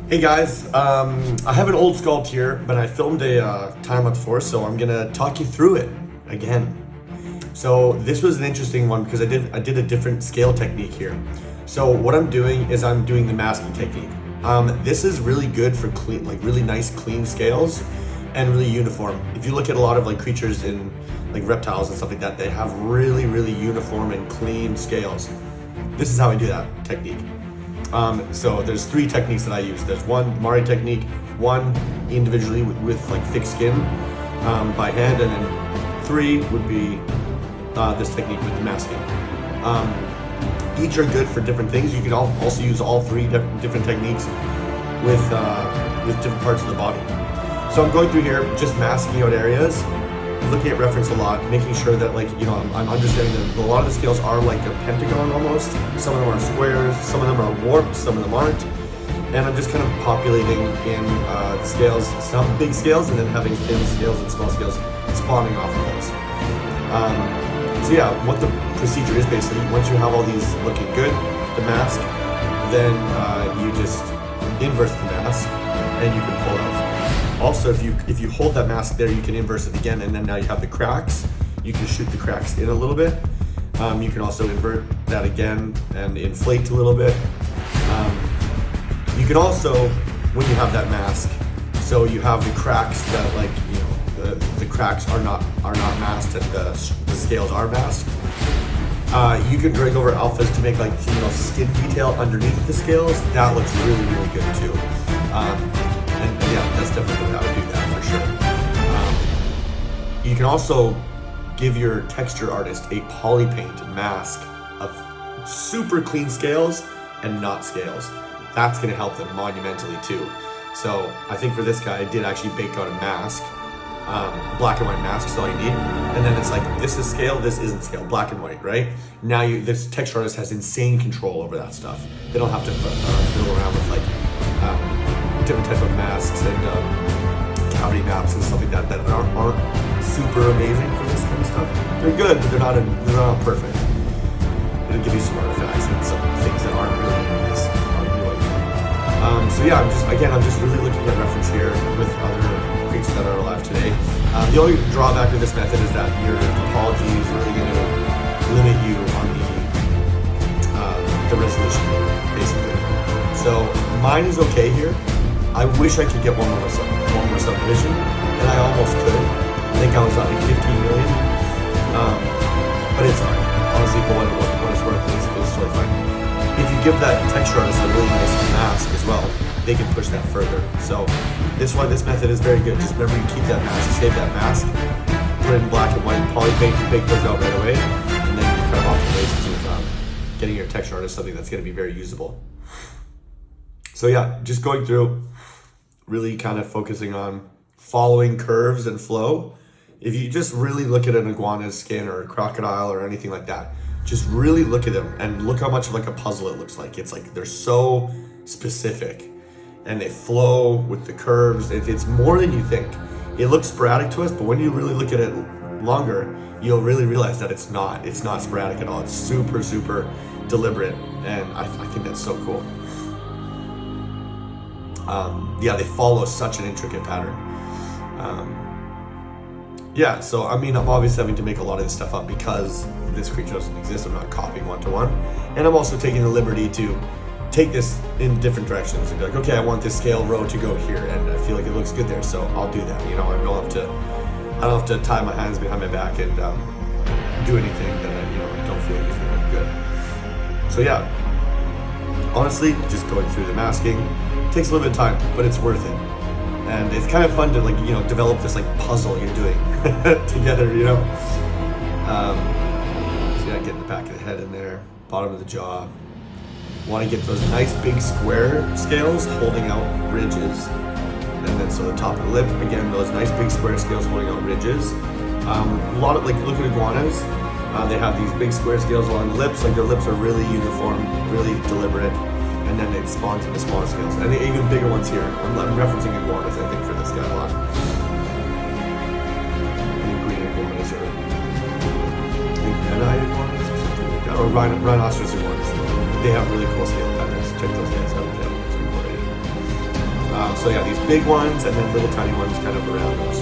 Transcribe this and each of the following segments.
Hey guys, I have an old sculpt here, but I filmed a time-lapse before, so I'm gonna talk you through it again. So this was an interesting one because I did a different scale technique here. So what I'm doing is I'm doing the masking technique. This is really good for clean, like really nice clean scales and really uniform. If you look at a lot of like creatures in like reptiles and stuff like that, they have really, really uniform and clean scales. This is how I do that technique. So there's 3 techniques that I use. There's one Mari technique, one individually with like thick skin by hand, and then 3 would be this technique with the masking. Each are good for different things. You can also use all 3 different techniques with different parts of the body. So I'm going through here, just masking out areas, looking at reference a lot, making sure that like, you know, I'm understanding that a lot of the scales are like a pentagon almost. Some of them are squares, some of them are warped, some of them aren't. And I'm just kind of populating in the scales, some big scales, and then having thin scales and small scales spawning off of those. So yeah, what the procedure is basically, once you have all these looking good, the mask, then you just inverse the mask and you can pull out. Also, if you hold that mask there, you can inverse it again, and then now you have the cracks. You can shoot the cracks in a little bit. You can also invert that again and inflate a little bit. You can also, when you have that mask, so you have the cracks that, like, you know, the cracks are not masked and the scales are masked. You can drag over alphas to make like, you know, skin detail underneath the scales. That looks really, really good too. And yeah, that's definitely how I would do that for sure. You can also give your texture artist a poly paint mask of super clean scales and not scales. That's gonna help them monumentally too. So I think for this guy, I did actually bake out a mask. Black and white mask is all you need. And then it's like, this is scale, this isn't scale, black and white, right? Now this texture artist has insane control over that stuff. They don't have to fiddle around with like different type of masks and cavity maps and stuff like that aren't super amazing for this kind of stuff. They're good, but they're not perfect. It'll give you some artifacts and some things that aren't really in this. So yeah, I'm just really looking at reference here with other creatures that are alive today. The only drawback of this method is that your topology is really going to limit you on the resolution, basically. So mine is okay here. I wish I could get one more subdivision, and I almost could. I think I was at like 15 million, but it's fine. Honestly, for what it's worth, it's totally fine. If you give that texture artist a really nice mask as well, they can push that further. So this method is very good. Just remember, you keep that mask, save that mask, put it in black and white, poly paint, you bake those out right away, and then you cut off the races with getting your texture artist something that's going to be very usable. So yeah, just going through, really kind of focusing on following curves and flow. If you just really look at an iguana's skin or a crocodile or anything like that, just really look at them and look how much of like a puzzle it looks like. It's like they're so specific and they flow with the curves. It's more than you think. It looks sporadic to us, but when you really look at it longer, you'll really realize that it's not sporadic at all. It's super, super deliberate, and I think that's so cool. Yeah, they follow such an intricate pattern. Yeah, so I mean, I'm obviously having to make a lot of this stuff up because this creature doesn't exist. I'm not copying one-to-one. And I'm also taking the liberty to take this in different directions and be like, okay, I want this scale row to go here, and I feel like it looks good there, so I'll do that. You know, I don't have to tie my hands behind my back and do anything that I don't feel like is gonna be good. So yeah, honestly, just going through the masking takes a little bit of time, but it's worth it. And it's kind of fun to develop this like puzzle you're doing together, So yeah, getting the back of the head in there, bottom of the jaw. Want to get those nice big square scales holding out ridges. And then so the top of the lip, again, those nice big square scales holding out ridges. A lot of, like, look at iguanas. They have these big square scales along the lips, like their lips are really uniform, really deliberate. And then they spawn to the smaller scales. And the even bigger ones here. I'm referencing iguanas, I think, for this guy a lot. I think green iguanas are, I think red-eyed iguanas. or rhinoceros ones. They have really cool scale patterns. Check those guys out if you haven't seen them already. So yeah, these big ones and then little tiny ones kind of around those.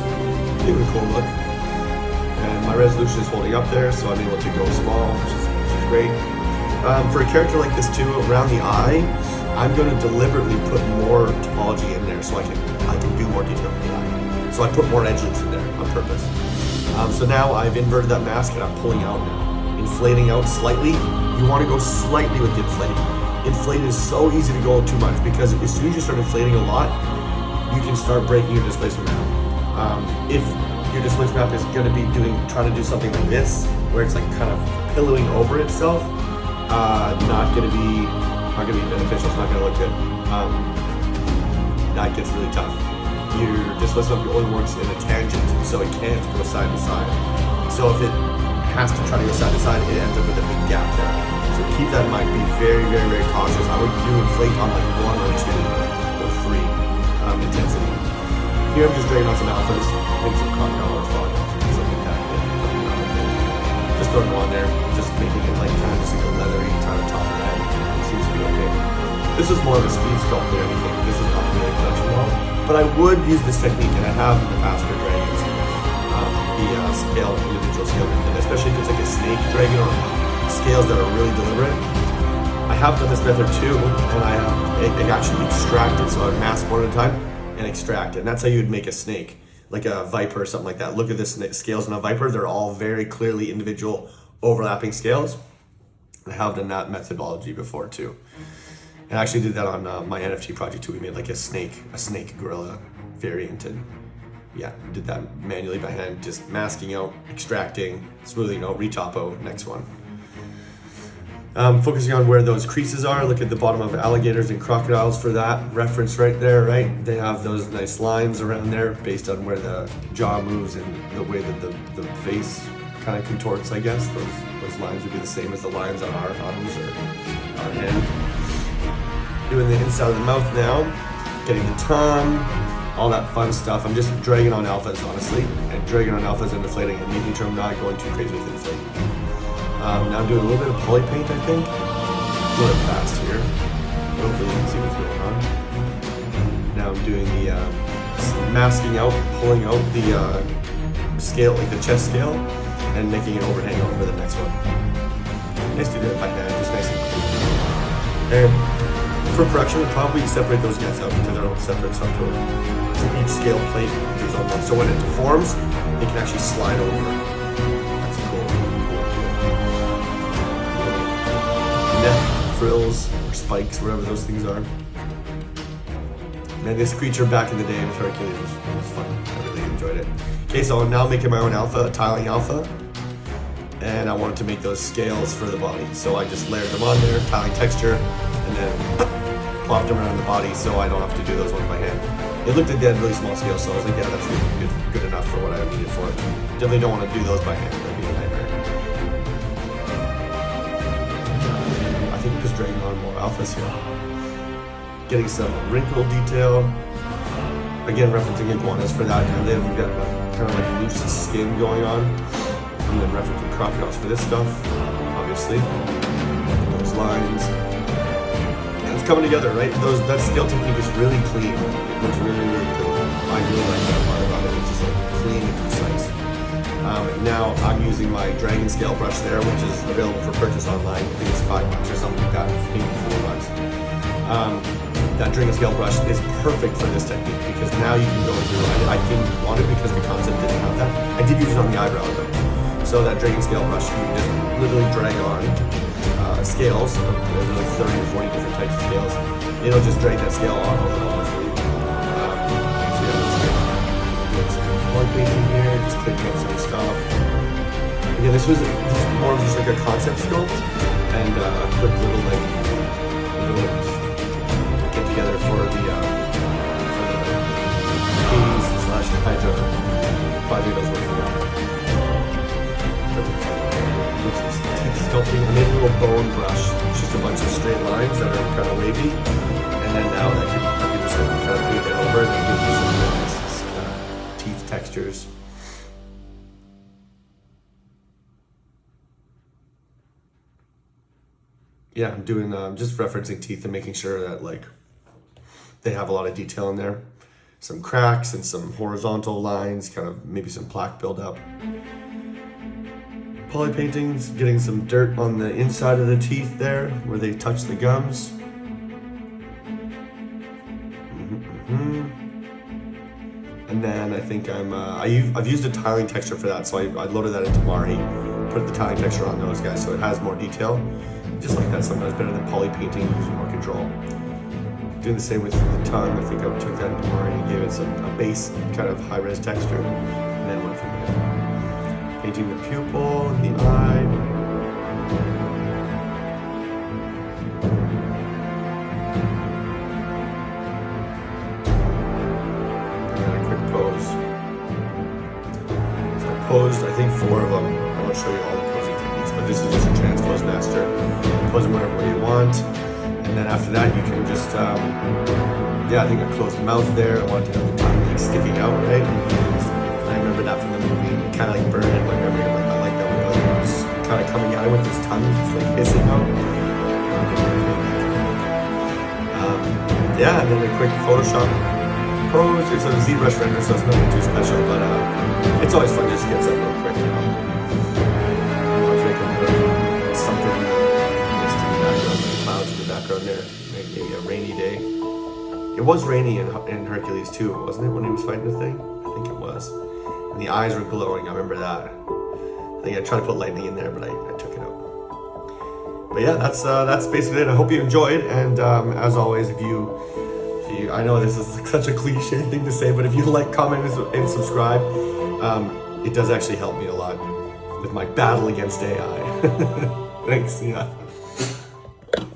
Give it a cool look. And my resolution is holding up there, so I'm able to go small, which is great. For a character like this too, around the eye, I'm going to deliberately put more topology in there so I can do more detail in the eye. So I put more edge loops in there on purpose. So now I've inverted that mask and I'm pulling out now. Inflating out slightly. You want to go slightly with the inflating. Inflating is so easy to go too much because as soon as you start inflating a lot, you can start breaking your displacement map. If your displacement map is going to be trying to do something like this, where it's like kind of pillowing over itself, not going to be beneficial. It's not going to look good. That gets really tough. Your displacement map only works in a tangent, so it can't go side to side. So if it has to try to go side to side, it ends up with a big gap there. So keep that in mind. Be very, very, very cautious. I would do inflate on like 1 or 2 or 3 intensity. Here I'm just dragging on some alphas, maybe some crocodile or fog, something like that. Yeah. Just throwing them on there, just making it like kind of just like a leathery kind of top of the head. It seems to be okay. This is more of a speed sculpt than anything. This is not really production model. But I would use this technique, and I have in the past for dragons, the individual scale method, especially if it's like a snake dragon or scales that are really deliberate. I have done this method too, and I have actually extracted, so I would mask one at a time and extract it. And that's how you would make a snake, like a viper or something like that. Look at this scales on a viper. They're all very clearly individual overlapping scales. I have done that methodology before too. And I actually did that on my NFT project too. We made like a snake gorilla variant, and yeah, did that manually by hand, just masking out, extracting, smoothing out, retopo, next one. Focusing on where those creases are. Look at the bottom of alligators and crocodiles for that reference right there, right? They have those nice lines around there based on where the jaw moves and the way that the face kind of contorts, I guess. Those lines would be the same as the lines on our arms or our hand. Doing the inside of the mouth now, getting the tongue, all that fun stuff. I'm just dragging on alphas, honestly, and dragging on alphas and inflating and making sure I'm not going too crazy with inflating. Now I'm doing a little bit of poly paint, I think. A little fast here. Hopefully you can see what's going on. Now I'm doing the masking out, pulling out the scale, like the chest scale, and making it overhang over the next one. Nice to do it by hand, just nice and clean. And for production, we'll probably separate those guys out because they're all separate subtotal. So each scale plate is on one. So when it deforms, it can actually slide over. That's cool. Neck frills or spikes, whatever those things are. Man, this creature back in the day with Hercules was fun. I really enjoyed it. Okay, so I'm now making my own alpha, a tiling alpha. And I wanted to make those scales for the body. So I just layered them on there, tiling texture, and then plopped them around the body so I don't have to do those ones by hand. It looked like they had really small scales, so I was like, yeah, that's good enough for what I needed for it. Definitely don't want to do those by hand. That'd be a nightmare. I think I'm just dragging on more alphas here. Getting some wrinkle detail. Again, referencing iguanas for that. And then we've got kind of like loose skin going on. And then referencing crocodiles for this stuff, obviously. Those lines. It's coming together, right? That scale technique is really clean. It looks really, really clean. I really like that part about it. It's just like clean and concise. Now I'm using my dragon scale brush there, which is available for purchase online. I think it's $5 or something like that, maybe $4. That dragon scale brush is perfect for this technique because now you can go through. I didn't want it because the concept didn't have that. I did use it on the eyebrow though. So that dragon scale brush, you can just literally drag on scales. There's like 30 or 40 different types of scales. It'll just drag that scale on over all through. So yeah, that's good. Some point painting here, just clicking up some stuff. Again, this was more of just like a concept sculpt and a quick little like get together for the Hydra project I was working on. Sculpting, I made a little bone brush. It's just a bunch of straight lines that are kind of wavy, and then now I can just like kind of paint it over and give you some nice teeth textures. yeah, I'm doing just referencing teeth and making sure that like they have a lot of detail in there. Some cracks and some horizontal lines, kind of maybe some plaque buildup. Poly paintings, getting some dirt on the inside of the teeth there where they touch the gums. And then I think I've used a tiling texture for that, so I loaded that into Mari, put the tiling texture on those guys so it has more detail. Just like that, sometimes better than poly painting, using more control. Doing the same with the tongue. I think I took that into Mari and gave it a base kind of high-res texture, and then went from there. Painting the pupil and the eye. Posed, I think 4 of them. I won't show you all the posing techniques, but this is just a transpose master. Pose them wherever you want, and then after that you can just, yeah, I think I closed the mouth there. I wanted to have the tongue like sticking out, right? I remember that from the movie, kind of like burned in my memory. Like I like that when it was kind of coming at it with his tongue, just like hissing out. Yeah, and then a quick Photoshop pose. It's a Zbrush render, so it's nothing too special, but it's always fun just to get something real quick, you know. Something mist in the background, the clouds in the background there. Maybe a rainy day. It was rainy in Hercules too, wasn't it, when he was fighting the thing? I think it was. And the eyes were glowing, I remember that. I think I tried to put lightning in there, but I took it out. But yeah, that's basically it. I hope you enjoyed, and as always, if you I know this is such a cliche thing to say, but if you like, comment, and subscribe, it does actually help me a lot with my battle against AI. Thanks, yeah.